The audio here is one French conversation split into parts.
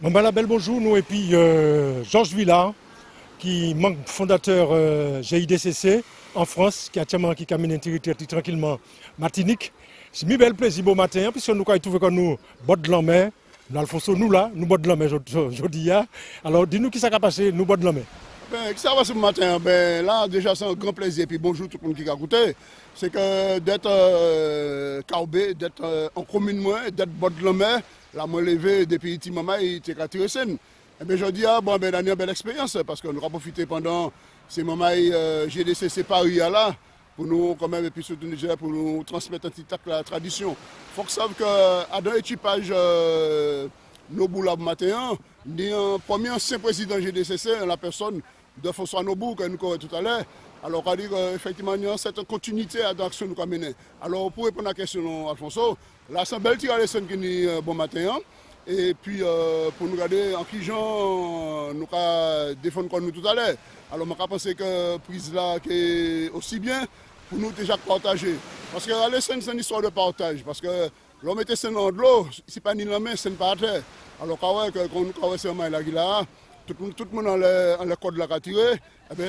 La belle bonjour, nous et puis Georges Villard, qui est membre fondateur GIDCC en France, qui a caminé tranquillement Martinique. C'est mi bel plaisir bon matin, puisque nous avons trouvé que nous bord de la mer, Alfonso, nous là, nous bord de la mer aujourd'hui. Alors dis-nous qui s'est passé, nous bord de la mer. Ben, qui ça va ce matin? Ben, là, déjà, c'est un grand plaisir. Puis bonjour tout le monde qui a écouté. C'est que d'être carbé, d'être en commune, moi, d'être bord de la mer, là, moi, levé depuis petit moment, il était tiré scène. Et bien, je dis, bon, ben, une belle expérience, parce qu'on aura profité pendant ces moments, GDCC Paris là, pour nous, quand même, et puis surtout Niger, pour nous transmettre un petit tac la tradition. Il faut que ça sache qu'à dans l'équipage, Nobou là matin, ni un premier ancien président GDCC, la personne de François Nobou que nous connaissons tout à l'heure. Alors, on va dire effectivement, il y a cette continuité à l'action que nous avons menée. Alors, pour répondre à la question, Alfonso, là, c'est un bel tir à l'essai qui est bon matin. Et puis, pour nous regarder en qui gens nous avons défendu comme nous tout à l'heure. Alors, je pense que la prise là qui est aussi bien pour nous déjà partager. Parce que la scène, c'est une histoire de partage. Parce que l'homme était scène dans l'eau, si pas ni la main, c'est pas à terre. Alors, quand on c'est un là, tout le monde a le code de la tiré,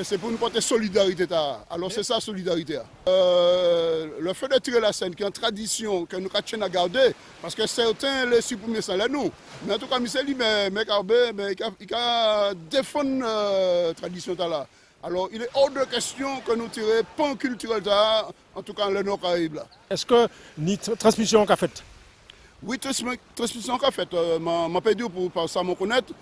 c'est pour nous porter solidarité. Alors, c'est ça, la solidarité. Le fait de tirer la scène, qui est une tradition que nous avons à garder, parce que certains les supprimer sans nous. Mais en tout cas, il a défendu la tradition là. Alors, il est hors de question que nous tirions pan culturel, en tout cas, dans le Nord-Caraïbe. Est-ce que ni transmission qu'a fait? Oui, transmission qu'a fait. Je peux dire, pour ça, me connaître,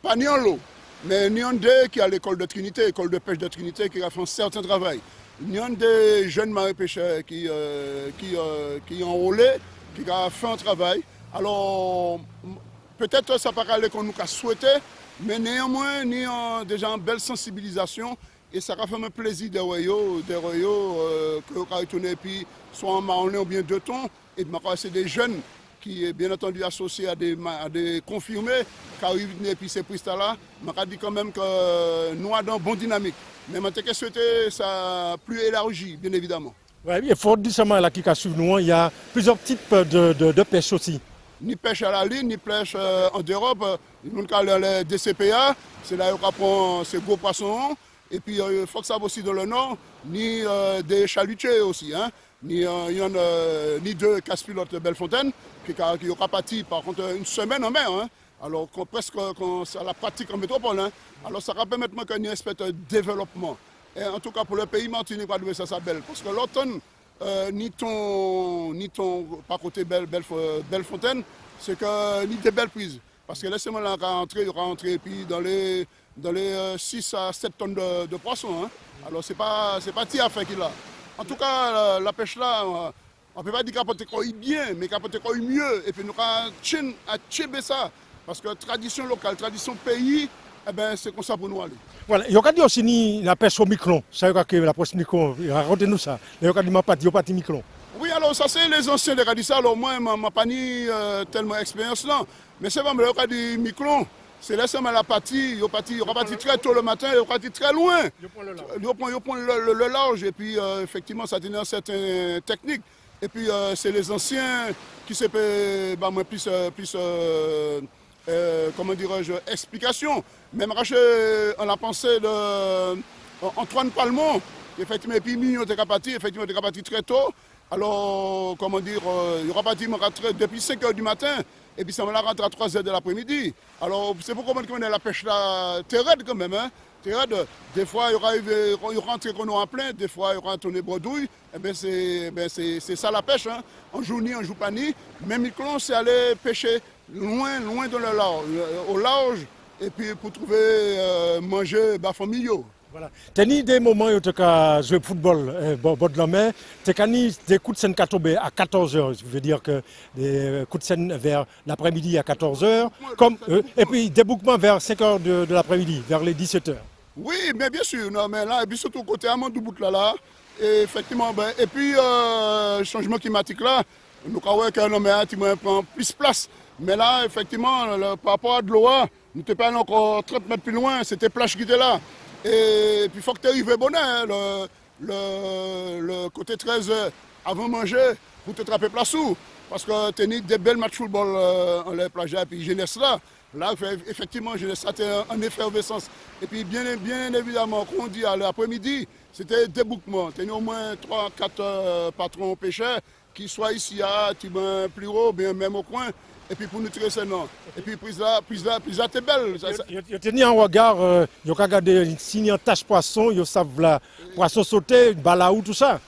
pas ni en l'eau, mais ni en deux qui est à l'école de Trinité, l'école de pêche de Trinité, qui a fait un certain travail. Ni en des jeunes marins-pêcheurs qui ont enrôlé, qui a fait un travail. Alors, peut-être ça ne pas aller comme nous a souhaité, mais néanmoins, nous avons déjà une belle sensibilisation et ça a fait un plaisir de royaux que vous avez retourné, puis soit en marronné ou bien deux tons, et de c'est des jeunes qui est bien entendu associés à des confirmés qui arrivent et puis ces pristas-là, je dis quand même que nous avons une bonne dynamique. Mais je souhaité ça plus élargi, bien évidemment. Oui, il faut dire ça là qui suivre nous, il y a plusieurs types de pêche aussi. Ni pêche à la ligne, ni pêche en Europe. Nous avons les DCPA, c'est là qu'on prend ces gros poissons. Et puis il faut que ça va aussi dans le nord, ni des chalutiers aussi. Hein. Ni deux casse-pilotes de Bellefontaine qui aura parti par contre une semaine en mer. Hein. Alors presque à la pratique en métropole. Hein. Alors ça va permettre qu'il y ait un espèce de développement. Et en tout cas pour le pays Martinique, ça belle. Parce que l'automne, ni ton par côté Bellefontaine, c'est que ni des belles prises. Parce que laissez-moi là il aura rentré puis dans les 6 à 7 tonnes de poissons. Hein. Alors c'est pas tir à faire qu'il a. En tout cas, la pêche là, on ne peut pas dire qu'elle peut être bien, mais qu'elle peut être mieux. Et puis nous avons à tchéber ça. Parce que tradition locale, tradition pays, c'est comme ça pour nous aller. Voilà, il y a aussi la pêche au micron. Ça veut dire que la pêche micron, racontez-nous ça. Il y a pas de micron. Oui, alors ça c'est les anciens qui ont dit ça. Alors moi, je n'ai pas ni tellement d'expérience là. Mais c'est vrai, mais il y a des microns. C'est là seulement la partie, il aura parti très tôt le matin, il aura parti très loin. Il prend le large et puis effectivement ça a une certaine technique. Et puis c'est les anciens qui se fait plus comment dirais-je, explication. Même on a pensé de Antoine Palmont, effectivement, et puis Mignon était parti, effectivement, était parti très tôt. Alors, comment dire, il aura parti depuis 5 h du matin. Et puis ça me la rentre à 3 h de l'après-midi. Alors c'est pour comprendre que la pêche là, c'est raide quand même. Hein? C'est raide. Des fois il y aura rentré qu'on en plein, des fois il y aura tourné bredouille. C'est ça la pêche. Hein? On joue ni, on joue pas ni. Mais Miquelon c'est aller pêcher loin dans le large, au large. Et puis pour trouver manger familiaux. Voilà. Teni des moments où tu as joué au football bord de la mer, tu as des coups de scène qui tombent à 14 h. Je veux dire que des coups de scène vers l'après-midi à 14 h, et puis débouquement vers 5 h de l'après-midi, vers les 17 h. Oui, mais bien sûr. Non, mais là, et puis surtout côté Amandou Bout là, et effectivement, et puis changement climatique là, nous avons qu'un homme prend plus de place. Mais là, effectivement, par rapport à de l'eau, nous n'étions pas encore 30 mètres plus loin, c'était plage qui était là. Et puis il faut que tu arrives bon, hein, le côté 13 h avant de manger pour te trapper place où. Parce que tu as des belles matchs de football en les plages et puis jeunesse là. Là, effectivement, je sentais en effervescence. Et puis, bien évidemment, quand on dit à l'après-midi, c'était débouquement. Il y a au moins 3-4 patrons pêcheurs qui soient ici à Tibin plus haut, bien même au coin. Et puis pour nous tirer ces noms. Et puis prise là, t'es belle. Vous tenez en regard, vous regardez si un tache poisson, vous savez là, poisson sauté, balaou, tout ça.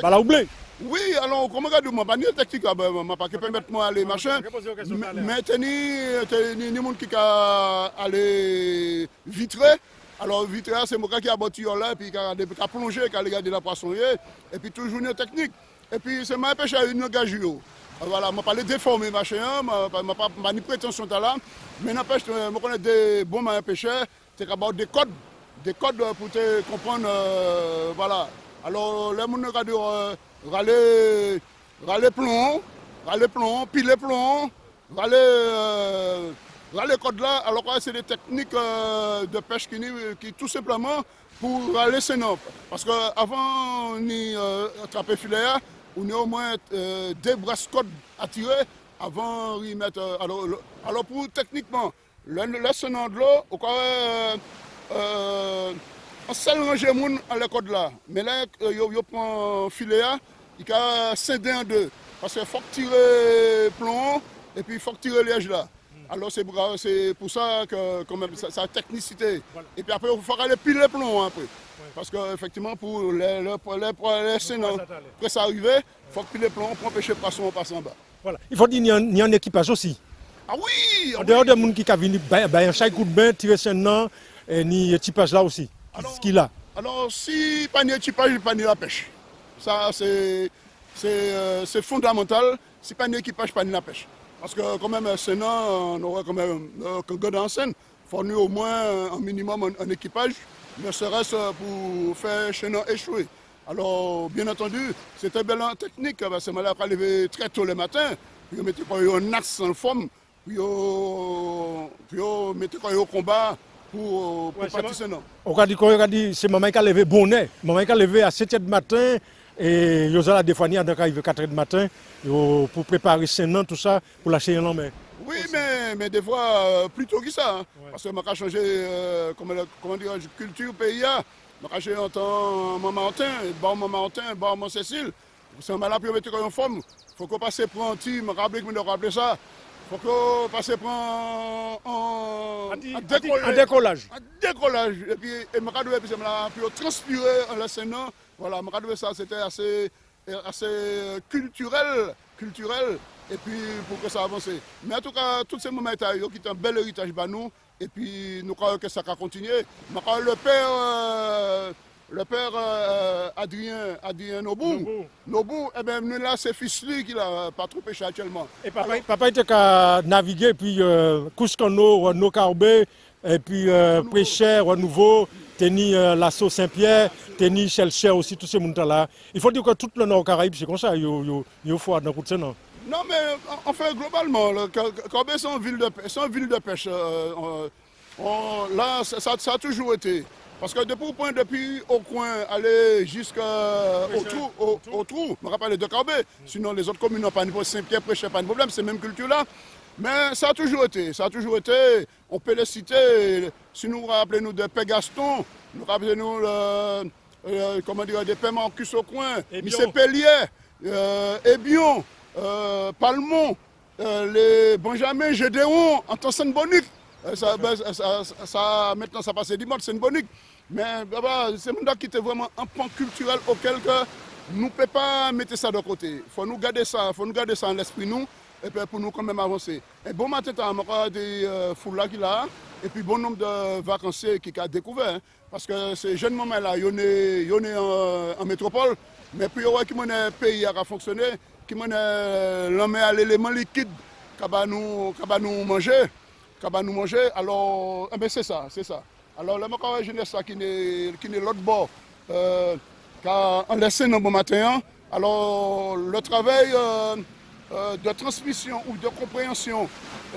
Balaou blé. Oui, alors, comment regarde, moi, pas ni technique, je ne pas permettre moi aller machin. Mais il y a des qui aller vitrer. Alors, vitrer, c'est moi qui a battu là, puis qui a plongé, qui a regardé la poissonnière. Et puis toujours une technique. Et puis c'est ma pêche à une gage. Voilà, je ne pas les déformer, machin, je n'ai pas ni prétention là. Mais n'empêche, je connais des bons pêcheurs, c'est des codes pour te comprendre. Voilà. Alors, les gens regardent râler plomb, piler plomb, râler codes là. Alors, c'est des techniques de pêche qui tout simplement pour râler ces noms. Parce qu'avant d'attraper filet, on a au moins deux brasses-codes à tirer avant de mettre. Alors pour techniquement, le sonnant de l'eau, on seul ranger moun à la code là. Mais là, il prend filet, il a scindé en deux. Parce qu'il faut tirer plomb et puis il faut tirer liège là. Alors c'est pour ça que quand même ça a technicité. Voilà. Et puis après il faut aller piler plomb après. Parce qu'effectivement, pour les sénants, après ça arriver, il faut piler plomb, prendre pêcher poisson, on passe en bas. Voilà. Il faut dire qu'il y a un équipage aussi. Ah oui! En dehors des gens qui viennent un chaque coup de bain, tirer sénant, et ni équipage là aussi. Ce qu'il a. Alors, si pas de équipage, il n'y a pas de la pêche. Ça, c'est fondamental. Si pas d'équipage, pas de la pêche. Parce que quand même, sénant, on aurait quand même un gars en scène. Il faut au moins un minimum un équipage. Ne serait-ce pour faire chenant échouer. Alors, bien entendu, c'était belle en technique, parce que je suis levé très tôt le matin, puis on mettait un axe en forme, puis on mettait au combat pour participer. On a dit, c'est maman qui a levé bonnet, maman qui a levé à 7h du matin, et ils ont des fois arrivé à 4h du matin, pour préparer ses noms, tout ça, pour lâcher un mer. Oui, mais des fois, plus tôt que ça. Hein, ouais. Parce que je vais changer comment dire, culture pays. Je vais changer en temps Mamantin, Maman Cécile. Si on là pour mettre en forme, il faut qu'on passe pour un petit, je me rappeler ça. Il faut qu'on passe pour un décollage. Un décollage. Et puis, je me transpirer en laissant. Voilà, je ça, c'était assez culturel. Et puis pour que ça avance. Mais en tout cas, tous ces moments qui sont un bel héritage pour nous, et puis nous croyons que ça va continuer. Le père Adrien Nobou, eh bien, là, c'est fils lui qui n'a pas trop pêché actuellement. Et papa était qu'à naviguer, puis Kouscano, Nokarbé, et puis Préchère, Nouveau, tenir l'assaut Saint-Pierre, tenir Chelcher aussi, tous ces gens-là. Il faut dire que tout le nord Caraïbes, c'est comme ça, il faut dans le non. Non, mais enfin, globalement, Carbé, c'est une ville de pêche. Là, ça a toujours été. Parce que depuis au coin, aller jusqu'au trou, je me rappelle de Carbé. Sinon, les autres communes n'ont pas de problème. Saint-Pierre, Préchère, pas de problème, c'est la même culture-là. Mais ça a toujours été. On peut les citer. Si nous rappelons de Pégaston, nous rappelons des paiements Marcus au coin, Michel Pellier, Ebion. Palmont, les Benjamin, Gédéon, Anton Bonique. Maintenant, ça passe dimanche, c'est une bonique. Mais c'est un monde qui était vraiment un pan culturel auquel nous ne pouvons pas mettre ça de côté. Il faut nous garder ça en l'esprit, nous, et puis pour nous quand même avancer. Et bon matin, il y a des foules là qui là, et puis bon nombre de vacanciers qui ont découvert. Hein, parce que ces jeunes moments-là, ils sont en métropole, mais puis qui ont un pays à fonctionner, qui ont l'élément liquide qui va nous manger. Alors, c'est ça. Alors, le jeunesse qui est l'autre bord, qui a laissé nos bon matin. Alors, le travail de transmission ou de compréhension,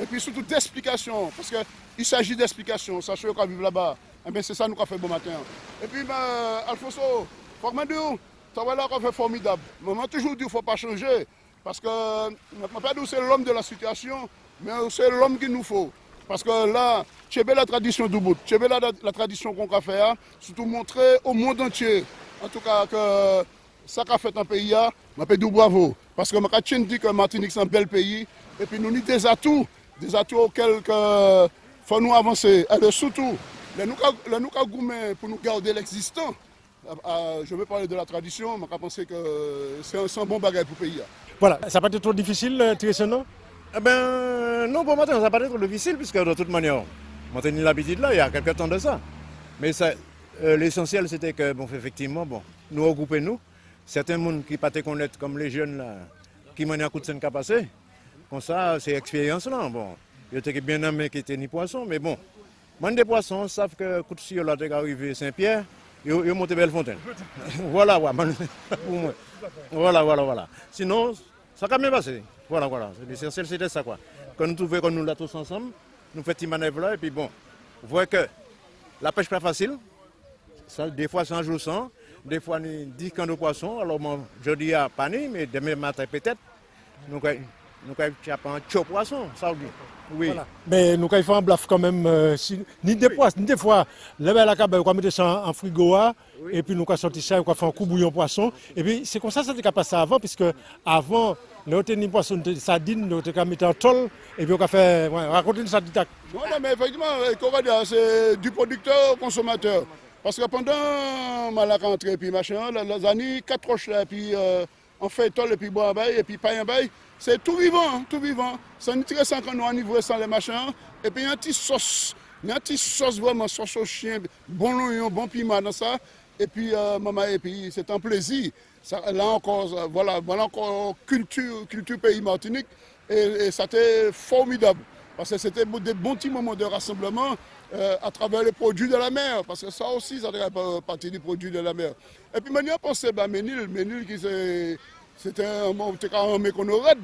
et puis surtout d'explication, parce qu'il s'agit d'explication, sachez qu'on vit là-bas. C'est ça nous qui a fait bon matin. Et puis, Alfonso, il faut que je dise, ça va là qu'on fait formidable. Mais on toujours dit qu'il ne faut pas changer, parce que c'est l'homme de la situation, mais c'est l'homme qu'il nous faut. Parce que là, c'est la tradition du bout, c'est la tradition qu'on a fait, surtout montrer au monde entier, en tout cas, que ça qu'a fait un pays, je peux dire bravo. Parce que je dis que Martinique, c'est un bel pays, et puis nous avons des atouts auxquels il faut nous avancer. Et surtout, nous avons pour nous garder l'existant. Je veux parler de la tradition, mais je pense que c'est un bon bagage pour le pays. Voilà, ça n'a pas été trop difficile, Thierry, non? Eh ben, non, pour moi, ça n'a pas été trop difficile, puisque de toute manière, on a tenu l'habitude là, il y a quelques temps de ça. Mais l'essentiel, c'était que, bon, effectivement, bon, nous regrouper nous, certains gens qui ne pas te connaître, comme les jeunes là, qui m'ont un coup de scène qui a passé, comme ça, c'est expérience là. Bon, il était bien nommé qui était ni poisson, mais bon, moi des poissons savent que coup de ciel là, est arrivé Saint-Pierre, ils ont monté Bellefontaine. Voilà, voilà. Sinon, ça a bien passé. Voilà. L'essentiel, c'était ça, quoi. Quand nous trouvons que nous là tous ensemble, nous faisons une manœuvre là, et puis bon, vous voyez que la pêche n'est pas facile. Ça, des fois, c'est un jour sans, des fois, nous 10 camps de poissons. Alors, moi, je dis à Pani, mais demain matin, peut-être, nous avons un chaud poisson, ça veut dire. Oui. Voilà. Mais nous, quand il faut un bluff quand même, ni des poissons, ni des fois, la cabane, on va mettre ça en frigo, et puis nous avons sorti ça, on va faire un coup bouillon poisson. Et puis c'est comme ça que ça a passé avant, puisque avant, nous avons mis poisson de sardines, nous avons mis en tôle, et puis on a fait, raconter ça. Non, mais effectivement, c'est du producteur au consommateur. Parce que pendant ma rentrée, et puis machin, les années 4 roches là, et puis on fait tôle, et puis bois et puis paille en bail. C'est tout vivant, tout vivant. C'est intéressant quand nous enivrons sans les machins. Et puis il y a un petit sauce vraiment, sauce au chien, bon l'oignon, bon piment dans ça. Et puis maman, et puis c'est un plaisir. Ça, là encore, voilà encore culture pays Martinique. Et ça a été formidable. Parce que c'était des bons petits moments de rassemblement à travers les produits de la mer. Parce que ça aussi, ça fait partie des produits de la mer. Et puis maintenant, pensez à Ménil qui c'était un méconorade.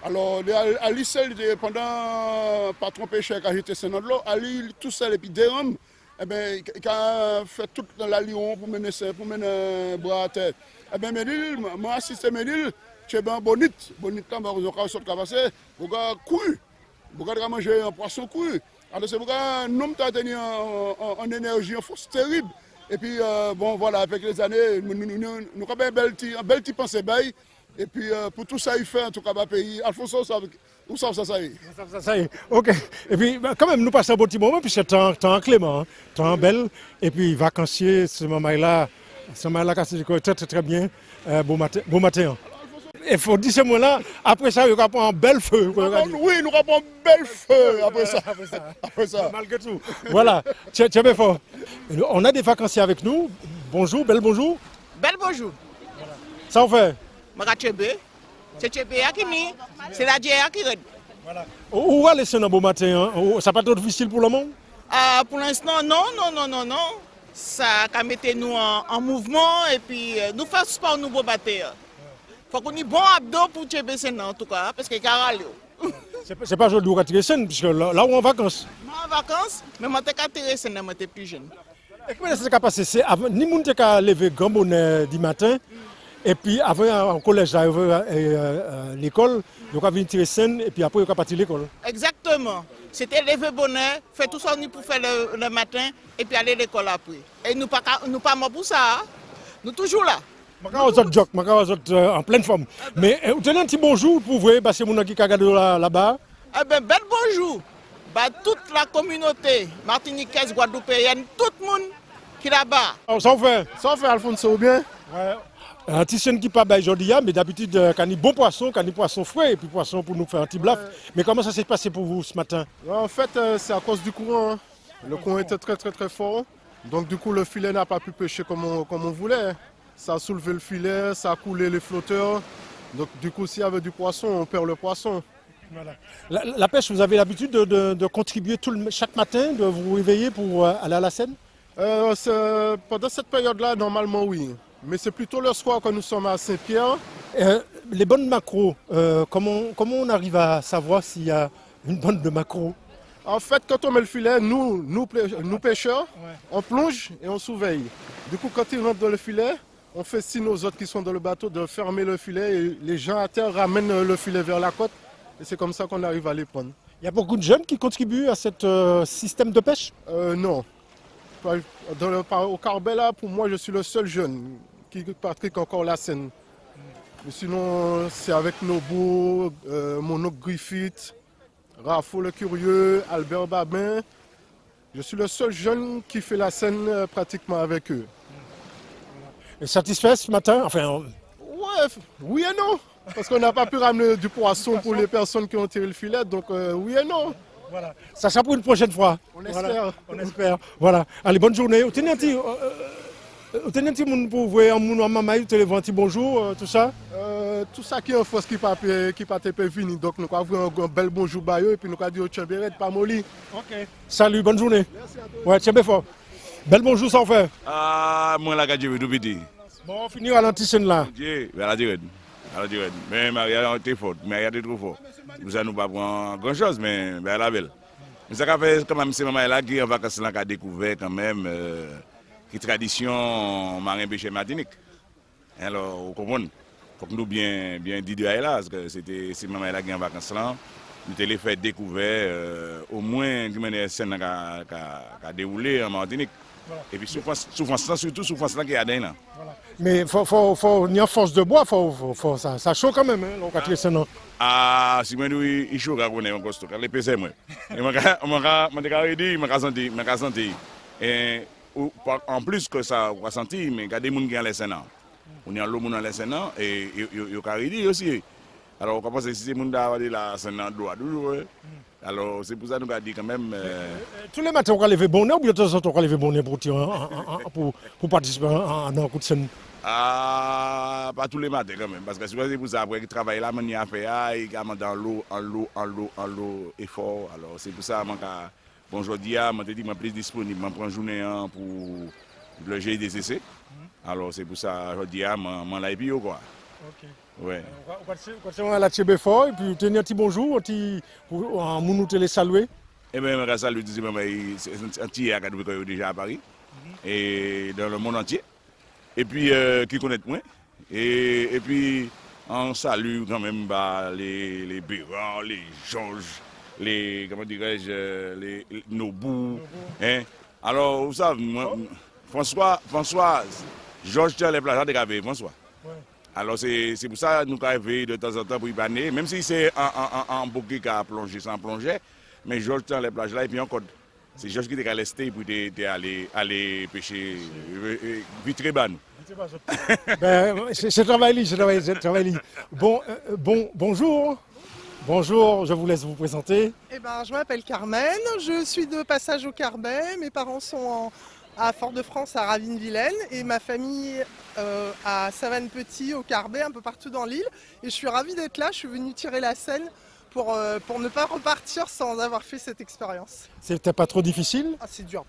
Alors, à l'issel, pendant patron pêcheur qui a jeté ça dans l'eau, à l'île tout seul et puis des hommes, eh bien, il a fait tout dans la Lyon pour mener un bras à terre. Eh bien, Ménil, moi, assisté à Ménil, c'est bien bonite. Bonite, quand on a sorti de passer, on a couru. On a mangé un poisson couru. Alors, c'est pourquoi nous avons tenu en énergie, en force terrible. Et puis, bon, voilà, avec les années, nous avons un bel petit pensée. Et puis, pour tout ça, il fait, en tout cas, le pays. Alphonse, où ça y est. Ça y est, ok. Et puis, quand même, nous passons un bon petit moment, puis c'est temps clément, temps bel. Et puis, vacancier, ce moment-là, c'est très bien. Bon matin. Il faut dire ce mot-là, après ça, il y aura un bel feu. Oui, nous avons un bel feu après ça. Malgré tout. Voilà, c'est bien fort. On a des vacanciers avec nous. Bonjour, bel bonjour. Bel bonjour. Ça on fait. C'est c'est la GA qui règle. Voilà. Où va laisser un beau matin? Ça n'a pas trop difficile pour le monde? Pour l'instant, non. Ça a mis nous en mouvement et puis nous faisons sport nous beau matin. Faut qu'on ait bon abdos pour Tchébé en tout cas, parce que caralho. C'est pas joli de tirer scène, puisque là où on est en vacances. Moi en vacances, mais moi t'ai tiré scène quand j'étais plus jeune. Et comment ça s'est passé? C'est avant, ni monde t'ai levé grand bonnet du matin, et puis avant au collège, l'école, donc on vient tirer scène, et puis après on a parti l'école. Exactement. C'était lever bonnet, faire tout ça pour faire le matin, et puis aller à l'école après. Et nous pas morts pour ça, nous toujours là. Je suis en pleine forme. Mais vous tenez un petit bonjour pour vous, parce que vous qui regardé là-bas. Eh bien, bel bonjour. Toute la communauté martiniquaise, guadeloupéenne, tout le monde qui est là-bas. Ça fait Alphonse, ou bien? Ouais. Un petit chien qui pas aujourd'hui, mais d'habitude, quand il y a bon poisson, quand il y a poisson frais, et puis poisson pour nous faire un petit blaf. Mais comment ça s'est passé pour vous ce matin? En fait, c'est à cause du courant. Le courant était très fort. Donc du coup, le filet n'a pas pu pêcher comme on voulait. Ça a soulevé le filet, ça a coulé les flotteurs. Donc du coup, s'il y avait du poisson, on perd le poisson. Voilà. La pêche, vous avez l'habitude de contribuer chaque matin, de vous réveiller pour aller à la Seine? Pendant cette période-là, normalement, oui. Mais c'est plutôt le soir que nous sommes à Saint-Pierre. Les bonnes maquereaux, comment on arrive à savoir s'il y a une bande de maquereaux? En fait, quand on met le filet, nous pêcheurs, on plonge et on surveille. Du coup, quand ils rentrent dans le filet, on fait signe aux autres qui sont dans le bateau de fermer le filet et les gens à terre ramènent le filet vers la côte et c'est comme ça qu'on arrive à les prendre. Il y a beaucoup de jeunes qui contribuent à ce système de pêche? Non. Au Carbet, là, pour moi, je suis le seul jeune qui pratique encore la Seine. Mais sinon, c'est avec Nobo, mon oncle Griffith, Rafo le Curieux, Albert Babin. Je suis le seul jeune qui fait la Seine pratiquement avec eux. Et satisfait ce matin? Enfin, Ouais, oui et non. Parce qu'on n'a pas pu ramener du poisson pour les personnes qui ont tiré le filet, donc oui et non. voilà. Ça sera pour une prochaine fois. On Voilà. espère. On espère. Voilà. Allez, bonne journée. Vous tenez un petit monde pour voir un monde en maman, vous tenez un petit bonjour, tout ça? Tout ça qui est en force qui pas fini. Donc nous avons un bel bonjour à eux et puis nous avons dit au Tchemberet, pas molly. Ok. Salut, bonne journée. Merci à toi. Ouais, Tchembé fort. Bel bonjour sans faire. Ah, moi la gadje tout petit. Bon, on finit à l'anticène là. Dieu, à la durée. À la durée. Mais Maria était forte, Maria était trop fort. Nous allons pas prendre grand chose, mais elle la belle. Mais ça fait quand même c'est maman là qui en vacances là qui a découvert quand même qui tradition marin pêcher Martinique. Alors, vous comprenez? Faut que nous bien dire là parce que c'est maman là qui en vacances là. Nous avons fait découvrir au moins qui mène scène qui a déroulé en Martinique. Voilà. Et puis souffrance là, surtout souffrance là qui a dedans. Voilà. Mais faut ni en force de bois, ça chaud quand même, hein, le scène. Ah, si moi il chaud quand on est en costaud, les PC moi. Et m'a senti. Et en plus que ça on va sentir mais il y a des gens qui ont les scènes. On est en l'eau dans les scènes et il y a aussi. Alors on pense que si c'est monde d'avoir la scène en droit toujours. Alors c'est pour ça que nous avons dit quand même. Tous les matins on va lever bonnet ou bien de temps en temps on va lever bonnet pour participer à un coup de scène? Ah, pas tous les matins quand même, parce que c'est pour ça après qu'il travaille là, il a fait il a dans l'eau, effort. Alors c'est pour ça que bon aujourd'hui, je dit que je suis plus disponible, je prends une journée pour le GIDCC. Alors c'est pour ça aujourd'hui, je suis là et puis quoi. Ok. Ouais. On va la Tchébé fort et puis tenir un petit bonjour, pour nous les saluer. Eh bien, je salue, c'est un petit qui déjà à Paris et dans le monde entier. Et puis, qui connaissent moins. Et puis, on salue quand même les Béran, les Georges, les, comment dirais-je, les Nobou. Hein? Alors, vous savez, François, Georges tient les plages de Gavé, François. Ouais. Alors, c'est pour ça que nous arrivons de temps en temps pour y baner, même si c'est un bouquet qui a plongé sans plonger, mais Georges tient les plages là et puis encore. C'est Georges qui était resté pour aller pêcher Vitreban. C'est travail. Bonjour. Bonjour, je vous laisse vous présenter. Eh ben, je m'appelle Carmen, je suis de passage au Carbet. Mes parents sont à Fort-de-France, à Ravine-Vilaine, et ma famille à Savane-Petit, au Carbet, un peu partout dans l'île. Et je suis ravie d'être là, je suis venue tirer la Seine pour ne pas repartir sans avoir fait cette expérience. C'était pas trop difficile? Ah, c'est dur.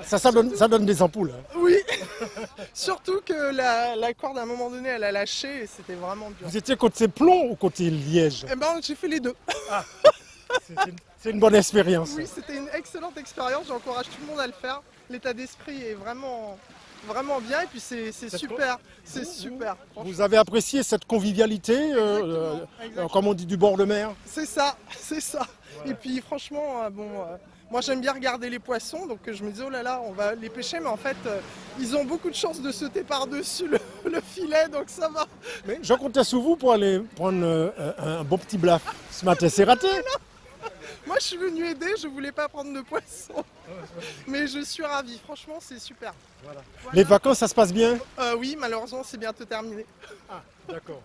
ça donne des ampoules. Hein. Oui, surtout que la corde à un moment donné elle a lâché et c'était vraiment dur. Vous étiez côté plomb ou côté liège? Eh ben, j'ai fait les deux. Ah, c'est une bonne expérience. Oui, c'était une excellente expérience, j'encourage tout le monde à le faire. L'état d'esprit est vraiment bien et puis c'est super, c'est super. Vous avez apprécié cette convivialité, comme on dit, du bord de mer? C'est ça. Voilà. Et puis franchement, moi j'aime bien regarder les poissons, donc je me disais oh là là, on va les pêcher, mais en fait ils ont beaucoup de chance de sauter par-dessus le filet, donc ça va. Mais je comptais sur vous pour aller prendre un bon petit blaf. Ce matin, c'est raté. Moi je suis venu aider, je voulais pas prendre de poisson. Mais je suis ravie, franchement c'est super. Voilà. Les vacances, ça se passe bien? Oui, malheureusement c'est bientôt terminé. Ah, d'accord.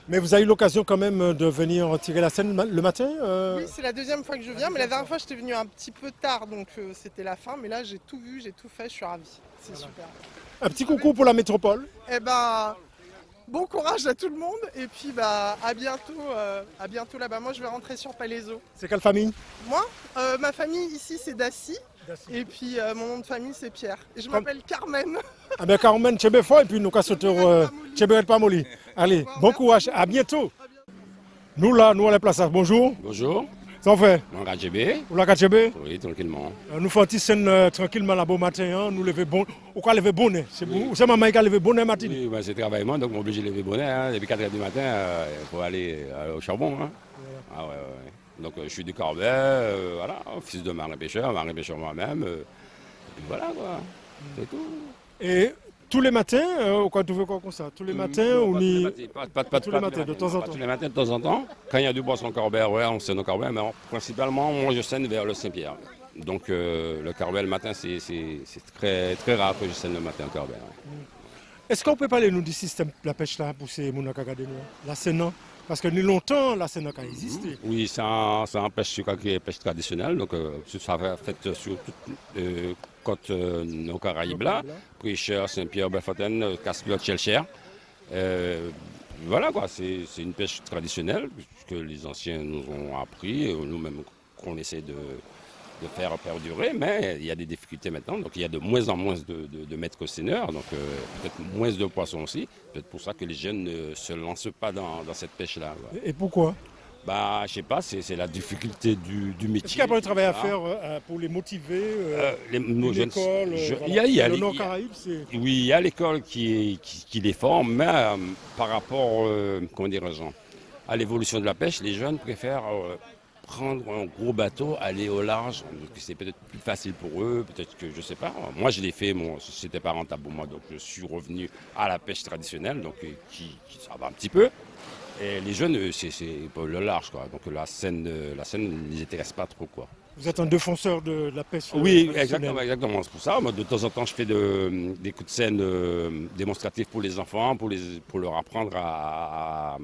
Mais vous avez eu l'occasion quand même de venir tirer la Seine le matin? Oui, c'est la deuxième fois que je viens, mais la dernière fois j'étais venu un petit peu tard, donc c'était la fin. Mais là j'ai tout vu, j'ai tout fait, je suis ravie. C'est super. Un petit coucou pour la métropole. Eh ben, bon courage à tout le monde et puis à bientôt là-bas. Moi je vais rentrer sur Palaiseau. C'est quelle famille? Moi, ma famille ici c'est Dacy. Et puis mon nom de famille c'est Pierre. Et je m'appelle Carmen. Ah ben Carmen, Tchébé fort et puis nous cassons Tchébé Pamoli. Allez, bon courage, à bientôt. Nous là, nous à la place. Bonjour. Bonjour. Ça fait? On a Tchébé. Vous la Tchébé? Oui, tranquillement. Nous faisons une scène tranquillement là beau matin. Hein. Nous levons bon. Au cas lever bonnet. C'est vous. C'est maman qui a levé bonnet matin. Oui, ben, c'est travaillement, donc on est obligé de lever bonnet. Hein. Depuis 4h du matin, il faut aller au charbon. Hein. Voilà. Ah ouais. Donc je suis du Carbet, voilà, fils de marin-pêcheur moi-même. Et puis voilà quoi, c'est tout. Et tous les matins, au cas où tu veux quoi comme ça, tous les matins, Non, on pas y... pas tous les matins, de temps en pas temps. tous les matins, de temps en temps. Quand il y a du poisson Carbet, ouais, on scène au Carbet, mais principalement, moi je scène vers le Saint-Pierre. Donc le Carbet le matin, c'est très, très rare que je scène le matin au Carbet. Ouais. Est-ce qu'on peut parler nous du système de la pêche là pour ces Mounakagade la Sénan? Parce que ni longtemps, la Sénan a existé. Oui, c'est un pêche qui est pêche traditionnelle, donc ça va fait sur toute côte nos Caraïbes là, Pricheur, Saint-Pierre, Bellefontaine, Casse-Clotte, Chelcher. Voilà quoi, c'est une pêche traditionnelle que les anciens nous ont appris, nous-mêmes qu'on essaie de faire perdurer, mais il y a des difficultés maintenant, donc il y a de moins en moins de maîtres seineurs, donc peut-être moins de poissons aussi, peut-être pour ça que les jeunes ne se lancent pas dans cette pêche-là. Ouais. Et pourquoi? Bah, je sais pas, c'est la difficulté du métier. Est-ce qu'il y a pas un travail à faire pour les motiver nos jeunes, l'école, le Nord-Caraïbes, oui, il y a l'école qui les forme, mais par rapport comment dirais-je, à l'évolution de la pêche, les jeunes préfèrent prendre un gros bateau, aller au large, c'est peut-être plus facile pour eux, peut-être que je sais pas. Moi je l'ai fait, c'était pas rentable pour moi, donc je suis revenu à la pêche traditionnelle, donc qui ça va un petit peu. Et les jeunes, c'est le large, quoi. Donc la scène ne les intéresse pas trop, quoi. Vous êtes un défenseur de la pêche? Oui, exactement. C'est pour ça. Moi, de temps en temps, je fais des coups de scène démonstratifs pour les enfants, pour leur apprendre à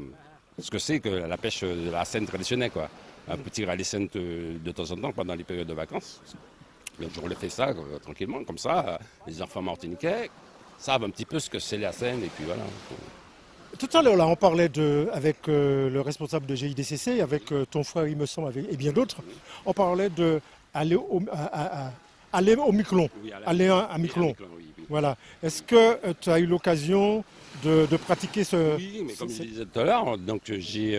ce que c'est que la pêche de la scène traditionnelle, quoi. Un petit rallye scène de temps en temps pendant les périodes de vacances. Donc je refais ça tranquillement, comme ça, les enfants martiniquais savent un petit peu ce que c'est la scène, et puis voilà. Tout à l'heure, là, on parlait avec le responsable de GIDCC, avec ton frère, il me semble, et bien d'autres. On parlait d'aller au Miquelon, Oui, aller à Miquelon. Oui. Voilà. Est-ce que tu as eu l'occasion de pratiquer ce... Oui, mais comme je disais tout à l'heure, donc j'ai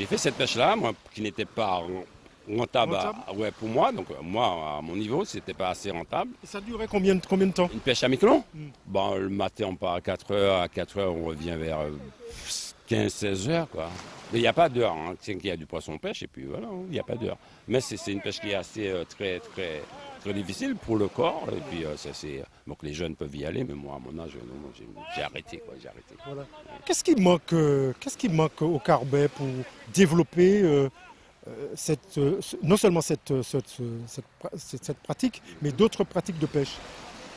fait cette pêche-là, moi, qui n'était pas rentable, ouais, pour moi. Donc moi, à mon niveau, c'était pas assez rentable. Et ça durait combien de temps? Une pêche à Miquelon. Bon, le matin, on part à 4 heures. À 4 heures, on revient vers 15-16 heures, quoi. Mais il n'y a pas d'heure. Hein. Tiens qu'il y a du poisson pêche, et puis voilà, il n'y a pas d'heure. Mais c'est une pêche qui est assez très difficile pour le corps. Et puis donc les jeunes peuvent y aller, mais moi, à mon âge, j'ai arrêté, quoi. J'ai arrêté. Voilà. Qu'est-ce qui manque au Carbet pour développer non seulement cette pratique, mais d'autres pratiques de pêche?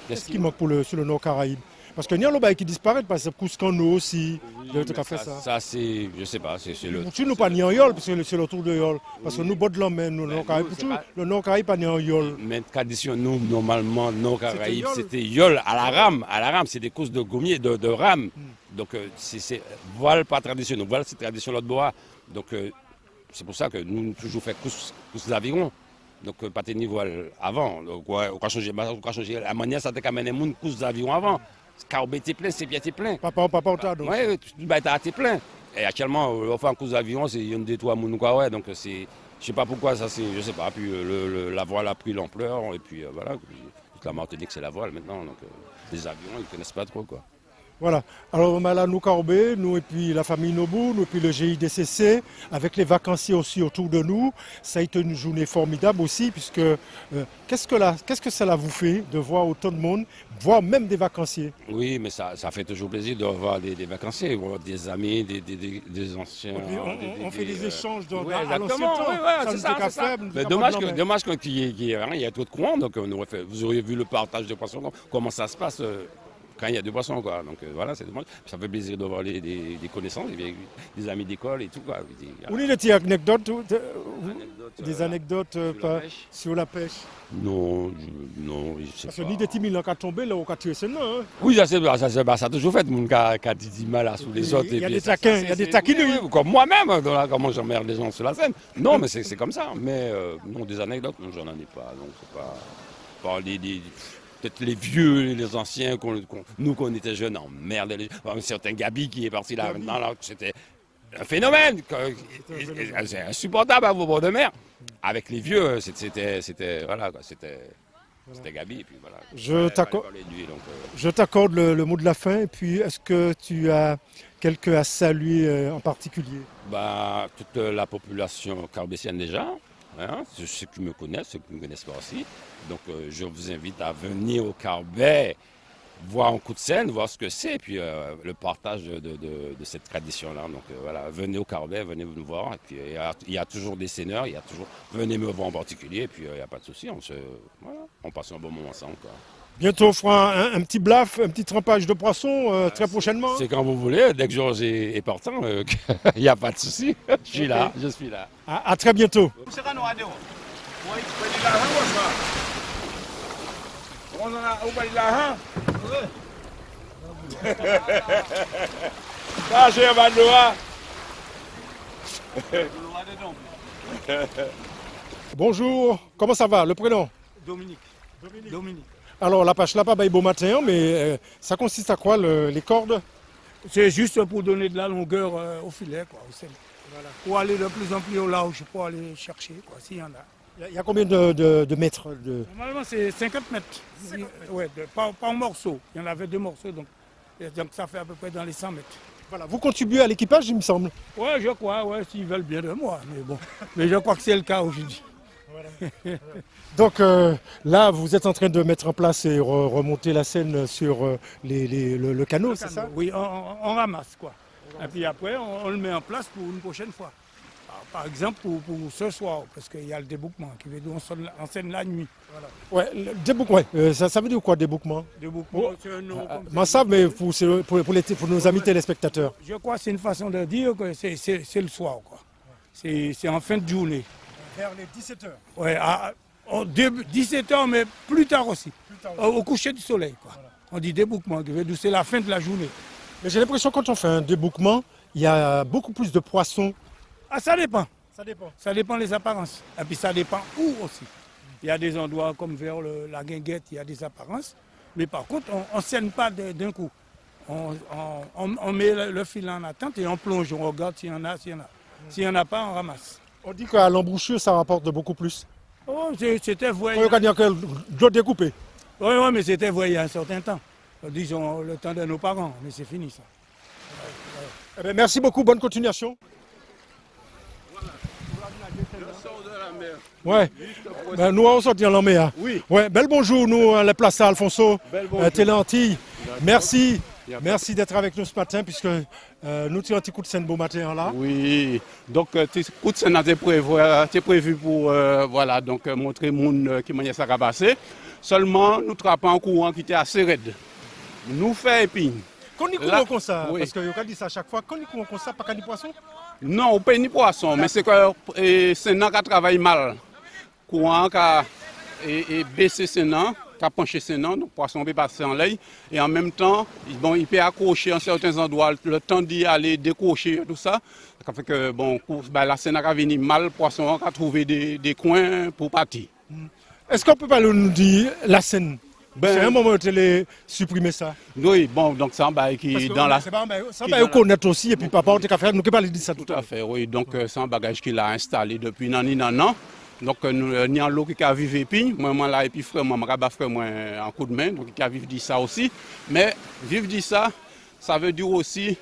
Qu'est-ce qui manque sur le Nord-Caraïbe? Parce qu'il y a le qui disparaît, parce que Kouscano aussi, le truc a fait ça. Ça, c'est, je sais pas, c'est le... Tu nous pas ni en Yol, parce que c'est le tour de Yol. Parce que nous, bord de la mer, nous, le Nord-Caraïbe, le Nord-Caraïbe pas ni en Yol. Mais tradition, nous, normalement, Nord-Caraïbe, c'était Yol à la rame. À la rame, c'est des courses de gommiers, de rame. Donc, c'est voile pas traditionnel. Voile, c'est tradition de bois. Donc, c'est pour ça que nous avons toujours fait course d'aviron. Donc, pas de voile avant. Donc, on a changé la manière, ça a amené une course d'aviron avant. Carbet était plein, c'est bien était plein. Papa, on t'a donc. Oui, t'as été plein. Et actuellement, on fait un course d'aviron, c'est une des trois Mounouka, ouais. Donc, c'est, je sais pas pourquoi ça, c'est, je sais pas. Puis la voile a pris l'ampleur, et puis voilà. Toute la Martinique, c'est la voile maintenant. Donc, les avions, ils connaissent pas trop, quoi. Voilà. Alors là, nous Carbet, nous et puis la famille Nobou, nous et puis le GIDCC, avec les vacanciers aussi autour de nous, ça a été une journée formidable aussi, puisque qu'est-ce que cela vous fait de voir autant de monde, voire même des vacanciers? Oui, mais ça fait toujours plaisir de voir des vacanciers, voir des amis, des anciens. On fait des échanges à l'ancien temps. C'est ça. Mais dommage qu'il y a trop de courant, donc vous auriez vu le partage de poissons, comment ça se passe. Quand il y a du poisson, quoi. Donc voilà, c'est dommage. Ça fait plaisir de voir des connaissances, des amis d'école et tout, quoi. Vous avez des anecdotes sur la pêche? Non, je sais pas. Parce que ni des timils qui ont tombé, là, on a tiré ce nom. Oui, ça a toujours fait, mon gars qui a dit mal sous les autres. Il y a des taquins, il y a des taquineries. Comme moi-même, comment j'emmerde les gens sur la scène. Non, mais c'est comme ça. Mais non, des anecdotes, non, j'en ai pas. Donc c'est pas peut-être les vieux, les anciens, nous quand on était jeunes, on merde. Un certain Gabi qui est parti là maintenant, là, c'était un phénomène. C'est insupportable à vos bords de mer. Avec les vieux, c'était voilà, quoi, c'était C'était Gabi, et puis voilà. Je t'accorde le mot de la fin, et puis est-ce que tu as quelqu'un à saluer en particulier? Bah, toute la population carbétienne déjà, hein, ceux qui me connaissent, ceux qui ne me connaissent pas aussi. Donc je vous invite à venir au Carbet, voir un coup de scène, voir ce que c'est, et puis le partage de cette tradition-là. Donc voilà, venez au Carbet, venez nous voir, et puis il y a toujours des seigneurs, il y a toujours, venez me voir en particulier, et puis il n'y a pas de souci, on passe un bon moment ensemble, quoi. Bientôt, on fera un petit blaf, un petit trempage de poisson très prochainement. C'est quand vous voulez, dès que Georges est partant, il n'y a pas de souci. Je suis là. À très bientôt. Bonjour, comment ça va? Le prénom? Dominique. Alors la pêche là-bas, beau matin, mais ça consiste à quoi les cordes? C'est juste pour donner de la longueur au filet, quoi, au sel. Voilà. Pour aller de plus en plus au large, pour aller chercher, quoi, s'il y en a. Il y a combien de mètres Normalement, c'est 50 mètres. Ouais, par morceau. Il y en avait 2 morceaux, donc ça fait à peu près dans les 100 mètres. Voilà, vous contribuez à l'équipage, il me semble. Ouais, je crois, ouais, s'ils veulent bien de moi, mais bon. Mais je crois que c'est le cas aujourd'hui. Voilà. Donc là, vous êtes en train de mettre en place et remonter la Seine sur le canot, c'est ça? Oui, on ramasse, quoi. Et puis après, on le met en place pour une prochaine fois. Par exemple, pour ce soir, parce qu'il y a le débouquement qui veut dire on scène la nuit. Voilà. Ouais, le débouquement, ouais. Ça veut dire quoi, débouquement? Débouquement, c'est un nom comme moi, ça, mais pour nos amis téléspectateurs. Je crois que c'est une façon de dire que c'est le soir, quoi. C'est en fin de journée. Vers les 17h. Ouais, 17h, mais plus tard aussi. Au coucher du soleil, quoi. Voilà. On dit débouquement, qui veut dire c'est la fin de la journée. Mais j'ai l'impression que quand on fait un débouquement, il y a beaucoup plus de poissons. Ah, ça dépend. Ça dépend. Ça dépend des apparences. Et puis ça dépend où aussi. Il y a des endroits comme vers la Guinguette, il y a des apparences. Mais par contre, on ne scène pas d'un coup. On met le filet en attente et on plonge, on regarde s'il y en a. S'il n'y en a pas, on ramasse. On dit qu'à l'embouchure, ça rapporte de beaucoup plus. Oh, c'était voyé. On dire que doit découper. Oui, mais c'était voyé il y a un certain temps. Disons le temps de nos parents, mais c'est fini ça. Eh bien, merci beaucoup, bonne continuation. Ouais. Ben, nous on sorti en la mer. Oui. Ouais, bel bonjour, nous, les Places Alfonso, Télé Antilles. Merci. Merci d'être avec nous ce matin, puisque nous tirons un petit coup de scène beau matin là. Oui, donc coup de scène a été prévu pour voilà, donc, montrer au monde qui m'a ça passé. Seulement, nous trappons un courant qui était assez raide. Nous faisons épine. Quand nous courons comme ça, oui. Parce que vous dit ça à chaque fois, quand nous courons comme ça, pas de poisson? Non, on ne paye ni poisson, mais c'est que c'est un qui travaille mal. Courant qui a baissé Sénat, qui a penché Sénat, donc le poisson peut passer en l'ail. Et en même temps, bon, il peut accrocher en certains endroits, le temps d'y aller décrocher, tout ça. Ça fait que bon, la Sénat a venu mal, le poisson a trouvé des coins pour partir. Est-ce qu'on peut pas nous dire la Seine? C'est un moment où tu as supprimé ça. Oui, bon, donc c'est un bail qui dans la. C'est un bail qu'on connaît aussi, et puis papa, on t'a fait, nous ne pas dire ça tout à fait, oui. Donc c'est un bagage qu'il a installé depuis nan. Donc nous y a l'eau qui a vécu épine, moi là et puis frère moi en coup de main, donc qui a vécu dit ça aussi. Mais vivre dit ça, ça veut dire aussi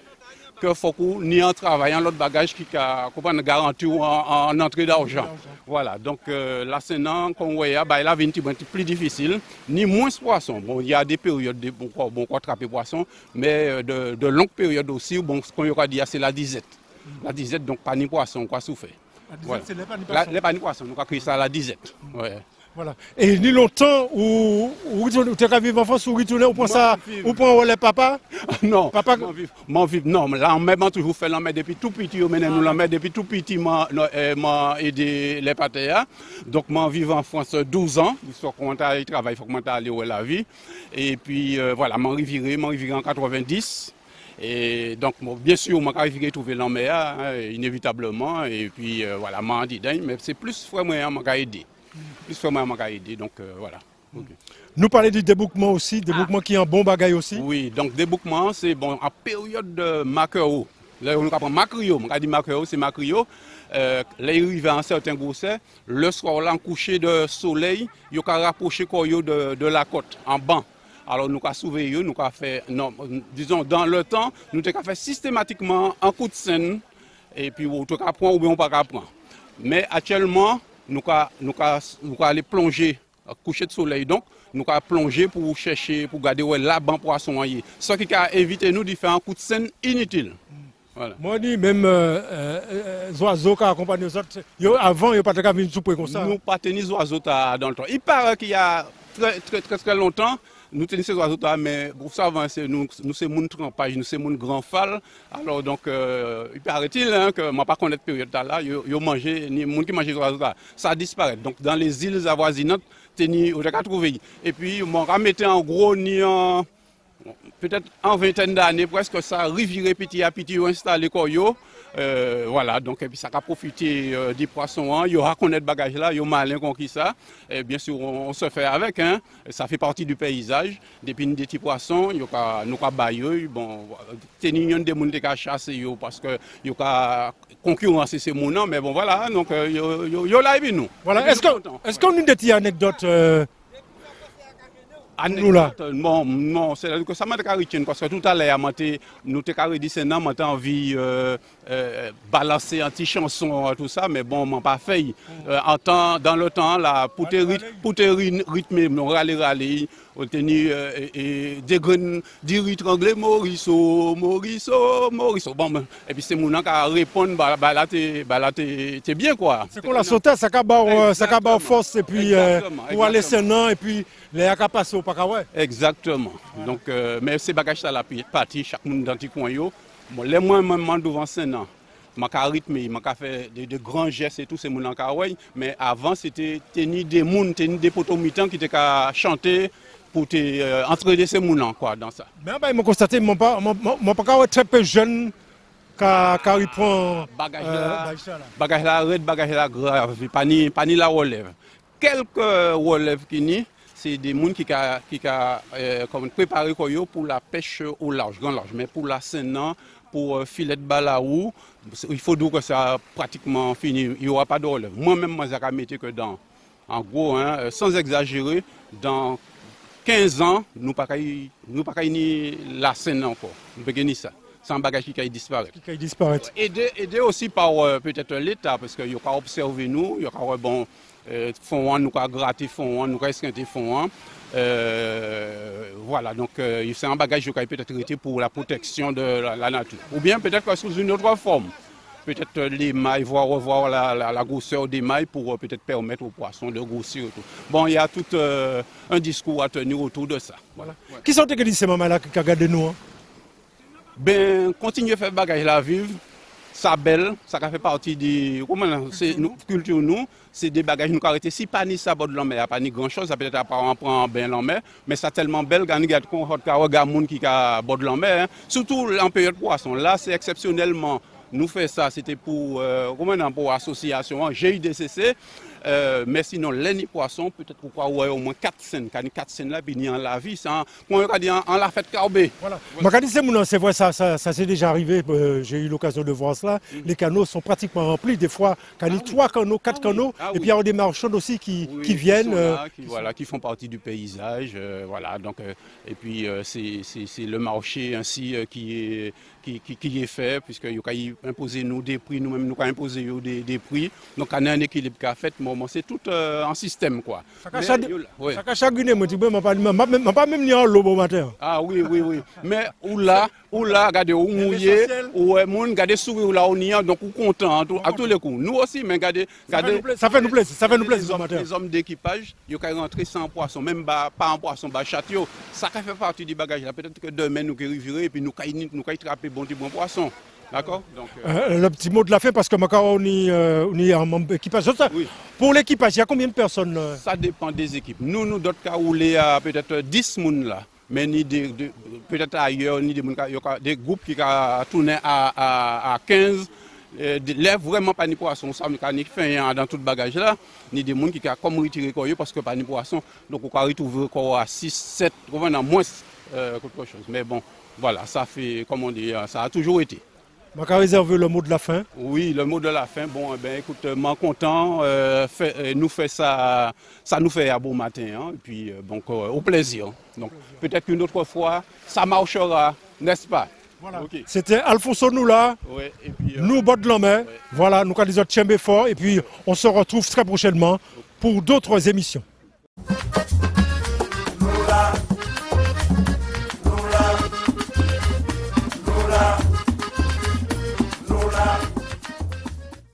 que faut qu'on y en travaillant l'autre bagage qui a une garantie en entrée d'argent. Voilà, donc la Sénat, qu'on voit, bah, elle a une petit plus difficile, ni moins poisson. Bon, il y a des périodes bon, qu'on attrape poisson, mais de longues périodes aussi, bon, ce qu'on y aura dit, c'est la disette. La disette, donc pas ni poisson, quoi souffert. La disette, c'est les pas ni poisson. Les pas ni poisson, donc on a créé ça à la disette. Ouais. Voilà. Et ni longtemps où tu as vécu en France, où retourner, on prend ça, on prend les papas? Non, papa, non, là on m'a toujours fait l'en depuis tout petit, on nous l'en met depuis tout petit, m'a aidé les patéas. Donc moi vivre en France 12 ans, il faut qu'on travaille, il faut qu'on aille où la vie. Et puis voilà, m'en riviré en 90. Et donc, bien sûr, je suis trouver l'en inévitablement. Et puis, voilà, je dit, mais c'est plus vraiment qui aidé. Plus vraiment qui aidé. Donc, voilà. Okay. Nous parlons du débouquement aussi, débouquement qui est un bon bagage aussi. Oui, donc débouquement, c'est bon, en période de maquereau. Là, on prend macrio, on dit macrio, c'est macrio. Là, il arrive à un certain grosset. Le soir, là, en coucher de soleil, il a rapproché de la côte, en banc. Alors, nous avons surveillé, nous avons fait, non, disons, dans le temps, nous avons fait systématiquement un coup de scène, et puis, on peut prendre ou bien on ne peut pas prendre. Mais actuellement, nous allons aller plonger, coucher de soleil, donc, nous allons plonger pour chercher, pour garder la banc poisson. Ce qui a évité nous de faire un coup de scène inutile. Voilà. Moi, je dis même les oiseaux qui accompagnent les autres, avant, il n'y a pas de venir souper comme ça. Nous n'avons pas tenu les oiseaux dans le temps. Il paraît qu'il y a très longtemps, nous tenons ces oiseaux, mais vous savez, nous sommes mon trempage, nous sommes mon grand fall. Alors, donc, il paraît-il que je ne sais pas connaître cette période-là, il mangé, ni les gens qui mangent les oiseaux, ça disparaît. Donc, dans les îles avoisinantes, on a trouvé. Et puis, on remettait en gros, peut-être en vingtaine d'années, presque ça, rivière petit à petit, installé Koyo. Voilà, donc, et puis ça a profité des poissons. Il y aura connaître bagage là, il y a malin qui ça. Et bien sûr, on se fait avec. Hein. Ça fait partie du paysage. Depuis des petits poissons, il y a nous bailler. Bon, tenir des gens qui chasser parce que il y a concurrence ces mots mais bon voilà. Donc, il y a là et nous. Voilà. Est-ce qu'on a des petites anecdotes? Non, c'est que ça m'a été parce que tout à l'heure, nous avons dit que nous avons envie de balancer un petit chanson, tout ça, mais bon, on n'a pas fait. Dans le temps, là, pour te rythmer, on râler, on tenait des graines, des rythmes anglais, Morisseau. Bon, et puis c'est mon nom qui répond, là, t'es bien, quoi. C'est qu'on la sauté, ça a force, et puis pour aller s'en et puis les acapasses au Pacaway. Exactement. Donc, mais ces bagages là la partie, chaque monde dans petit coin yo. Bon, les moins même devant Sénat. M'a rythmé, m'a fait de grands gestes et tout ces monde en Kawaii, mais avant c'était tenir des potomitans qui étaient qu'à chanter pour entraîner ces monde quoi dans ça. Mais ben m'a constaté mon pas très peu jeune car il prend bagage là grave, pas ni la relève. Quelques relèves qui ni c'est des gens qui ont préparé pour la pêche au large, grand large. Mais pour la Seine, pour filet de balaou, il faut dire que ça a pratiquement fini. Il n'y aura pas de relève. Moi-même, je mettais que en gros, hein, sans exagérer, dans 15 ans, nous ne pas ni la Seine encore. Nous ne pouvons pas ça. C'est un bagage qui a disparu. Aidé aussi par peut-être l'État, parce qu'il y a observé nous, il y a bon. Fonds, nous avons gratté fonds, nous avons esquinté fonds. Voilà, donc c'est un bagage qui a peut-être été pour la protection de la nature. Ou bien peut-être sous une autre forme. Peut-être les mailles, revoir la grosseur des mailles pour peut-être permettre aux poissons de grossir. Et tout. Bon, il y a tout un discours à tenir autour de ça. Voilà. Ouais. Qui sont ces mamans-là qui regardent nous? Hein? Ben, continuer à faire bagage là vivre. Ça belle, ça fait partie de culture nous, c'est des bagages nous arrêter si pas ni ça bord de la mer, pas ni grand chose, ça peut être on prend bien la mer, mais ça tellement belle qu'on regarde monde qui a bord de la mer, hein. Surtout en période poisson. Là, c'est exceptionnellement nous fait ça, c'était pour pour association GIDCC. Mais sinon, les poissons, peut-être pourquoi ouais, au moins 4 scènes, 4 scènes là, puis en la vie, ça, on l'a fait carbé. Voilà. C'est vrai, ça s'est déjà arrivé, j'ai eu l'occasion de voir cela. Les canaux sont pratiquement remplis, des fois, quand il y a 3 canaux, 4 canaux, et puis il y a des marchands aussi qui viennent. Qui font partie du paysage, voilà, donc, et puis c'est le marché ainsi qui est fait, puisqu'il a imposé nous des prix, nous-mêmes nous avons imposé des prix, donc on a un équilibre qu'a fait. C'est tout un système quoi. Ça chaque Guinée, je ne pas même ni en l'eau au matin. Ah oui. Mais où là, regardez, où mouillé, où moun, regardez sourire là, on y est, donc on content à tous les coups. Nous aussi, mais regardez. Ça fait nous plaisir. Les hommes d'équipage, ils ont rentré sans poisson, même pas en poisson, château. Ça fait partie du bagage là. Peut-être que demain nous arriverons et puis nous allons attraper bon poisson. D'accord. Le petit mot de la fin, parce que on est en membre équipage. Oui. Pour l'équipage, il y a combien de personnes? Ça dépend des équipes. Nous d'autres cas, où il y a peut-être 10 personnes là. Mais peut-être ailleurs, il y a des groupes qui tournent à 15. Lève vraiment pas ni poisson, ça me fait fin dans tout bagage là. Ni des gens qui comme retirer parce que pas ni poisson. Donc on peut retrouver encore à 6, 7, moins quelque chose. Mais bon, voilà, ça fait, comme on dit, ça a toujours été. On va réserver le mot de la fin. Oui, le mot de la fin. Bon, écoute, moi content, nous fait ça nous fait un bon matin. Hein, et puis, donc, au plaisir. Donc, peut-être qu'une autre fois, ça marchera, n'est-ce pas? Voilà. Okay. C'était Alfonso Noula, ouais, et puis, nous, Baudelomé. Ouais. Voilà, nous, quand les autres Tchembe fort. Et puis, on se retrouve très prochainement pour d'autres émissions.